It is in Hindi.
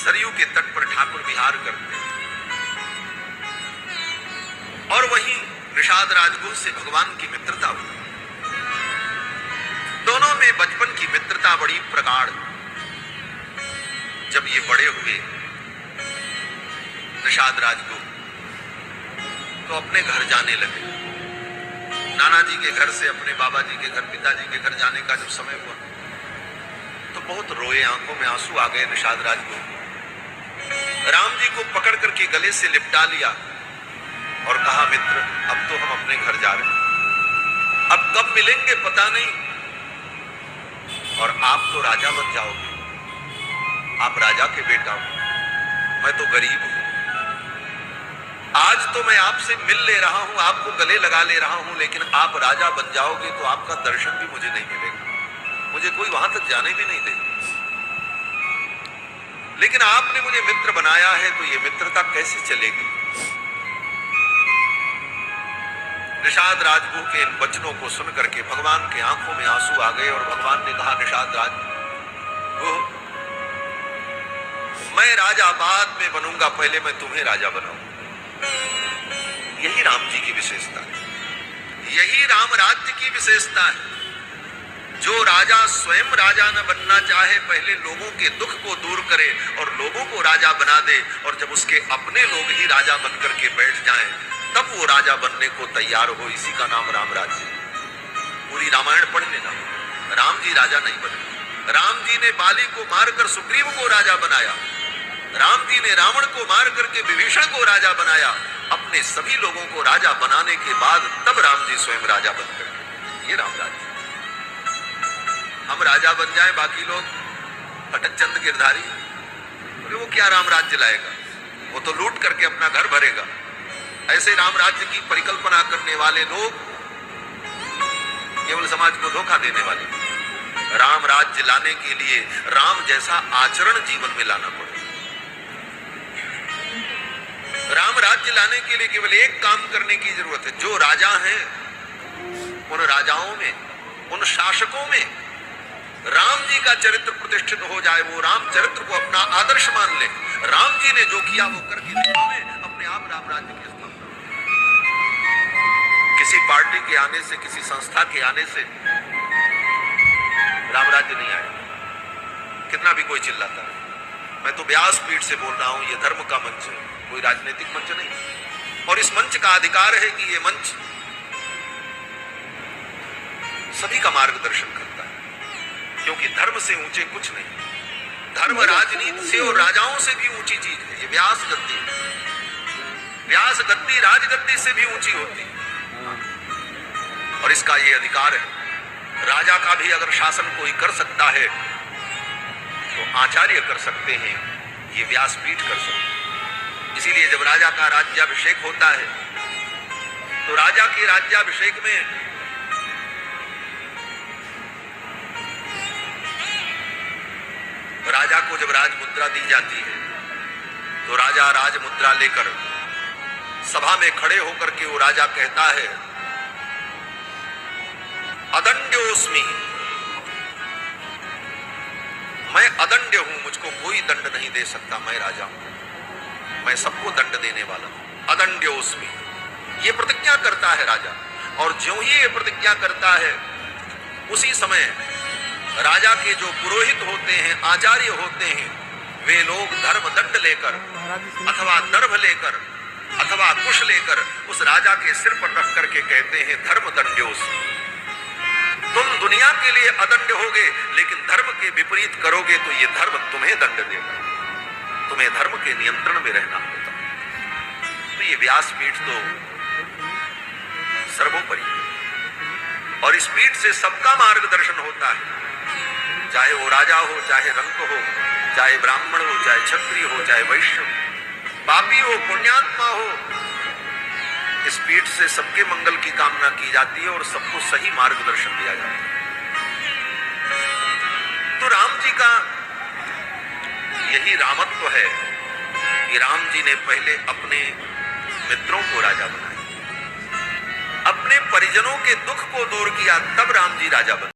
सरयू के तट पर ठाकुर विहार करते और वहीं निषाद राजगुरु से भगवान की मित्रता हुई। दोनों में बचपन की मित्रता बड़ी प्रगाढ़। जब ये बड़े हुए निषाद राजगुरु तो अपने घर जाने लगे। नाना जी के घर से अपने बाबा जी के घर, पिताजी के घर जाने का जब समय हुआ तो बहुत रोए, आंखों में आंसू आ गए निषाद राजगुरु। राम जी को पकड़ करके गले से लिपटा लिया और कहा, मित्र अब तो हम अपने घर जा रहे हैं, अब कब मिलेंगे पता नहीं, और आप तो राजा बन जाओगे, आप राजा के बेटा हो, मैं तो गरीब हूं। आज तो मैं आपसे मिल ले रहा हूं, आपको गले लगा ले रहा हूं, लेकिन आप राजा बन जाओगे तो आपका दर्शन भी मुझे नहीं मिलेगा, मुझे कोई वहां तक जाने भी नहीं देगा। लेकिन आपने मुझे मित्र बनाया है तो ये मित्रता कैसे चलेगी। निषाद राजगुरु के इन वचनों को सुन करके भगवान के आंखों में आंसू आ गए और भगवान ने कहा, निषाद राजगुरु मैं राजा बाद में बनूंगा, पहले मैं तुम्हें राजा बनाऊंगा। यही राम जी की विशेषता है, यही राम राज्य की विशेषता है। जो राजा स्वयं राजा न बनना चाहे, पहले लोगों के दुख को दूर करे और लोगों को राजा बना दे, और जब उसके अपने लोग ही राजा बन करके बैठ जाएं, तब वो राजा बनने को तैयार हो। इसी का नाम राम राज्य। पूरी रामायण पढ़ लेना, राम जी राजा नहीं बने। राम जी ने बाली को मारकर सुग्रीव को राजा बनाया, राम जी ने रावण को मार करके विभीषण को राजा बनाया। अपने सभी लोगों को राजा बनाने के बाद तब राम जी स्वयं राजा बन गए। ये राम राज्य। हम राजा बन जाएं, बाकी लोग फटक चंद गिरधारी, वो क्या राम राज्य लाएगा, वो तो लूट करके अपना घर भरेगा। ऐसे राम राज्य की परिकल्पना करने वाले लोग केवल समाज को धोखा देने वाले। राम राज्य लाने के लिए राम जैसा आचरण जीवन में लाना पड़ेगा। राम राज्य लाने के लिए केवल एक काम करने की जरूरत है। जो राजा हैं उन राजाओं में, उन शासकों में राम जी का चरित्र प्रतिष्ठित हो जाए, वो राम चरित्र को अपना आदर्श मान ले। राम जी ने जो किया वो करके दिखावे, अपने आप राम राज्य की स्थापना। किसी पार्टी के आने से, किसी संस्था के आने से राम राज्य नहीं आएगा, कितना भी कोई चिल्लाता है। मैं तो व्यासपीठ से बोल रहा हूं, ये धर्म का मंच है, कोई राजनीतिक मंच नहीं। और इस मंच का अधिकार है कि ये मंच सभी का मार्गदर्शन करता है, क्योंकि धर्म से ऊंचे कुछ नहीं। धर्म राजनीति से और राजाओं से भी ऊंची चीज है। ये व्यास गद्दी, व्यास गद्दी राजगद्दी से भी ऊंची होती है, और इसका ये अधिकार है। राजा का भी अगर शासन कोई कर सकता है तो आचार्य कर सकते हैं, ये व्यासपीठ कर सकते हैं। इसीलिए जब राजा का राज्याभिषेक होता है तो राजा के राज्याभिषेक में राजा को जब राजमुद्रा दी जाती है तो राजा राजमुद्रा लेकर सभा में खड़े होकर के वो राजा कहता है, अदंड्योस्मि, मैं अदंड्य हूं, मुझको कोई दंड नहीं दे सकता, मैं राजा हूं, मैं सबको दंड देने वाला हूं। अदंड्योस्मि, ये प्रतिज्ञा करता है राजा। और ज्यों ही ये प्रतिज्ञा करता है उसी समय राजा के जो पुरोहित होते हैं, आचार्य होते हैं, वे लोग धर्म दंड लेकर अथवा दर्भ लेकर अथवा कुश लेकर उस राजा के सिर पर रख करके कहते हैं, धर्म दंड्योस्मि, तुम दुनिया के लिए अदंड होगे, लेकिन धर्म के विपरीत करोगे तो ये धर्म तुम्हें दंड देगा, तुम्हें धर्म के नियंत्रण में रहना होगा। तो ये व्यासपीठ तो सर्वोपरि है, और इस पीठ से सबका मार्गदर्शन होता है, चाहे वो राजा हो, चाहे रंक हो, चाहे ब्राह्मण हो, चाहे क्षत्रिय हो, चाहे वैश्य हो, पापी हो, पुण्यात्मा हो। इस पीठ से सबके मंगल की कामना की जाती है और सबको सही मार्गदर्शन दिया जाता है। तो राम जी का यही रामत्व है कि राम जी ने पहले अपने मित्रों को राजा बनाया, अपने परिजनों के दुख को दूर किया, तब राम जी राजा बने।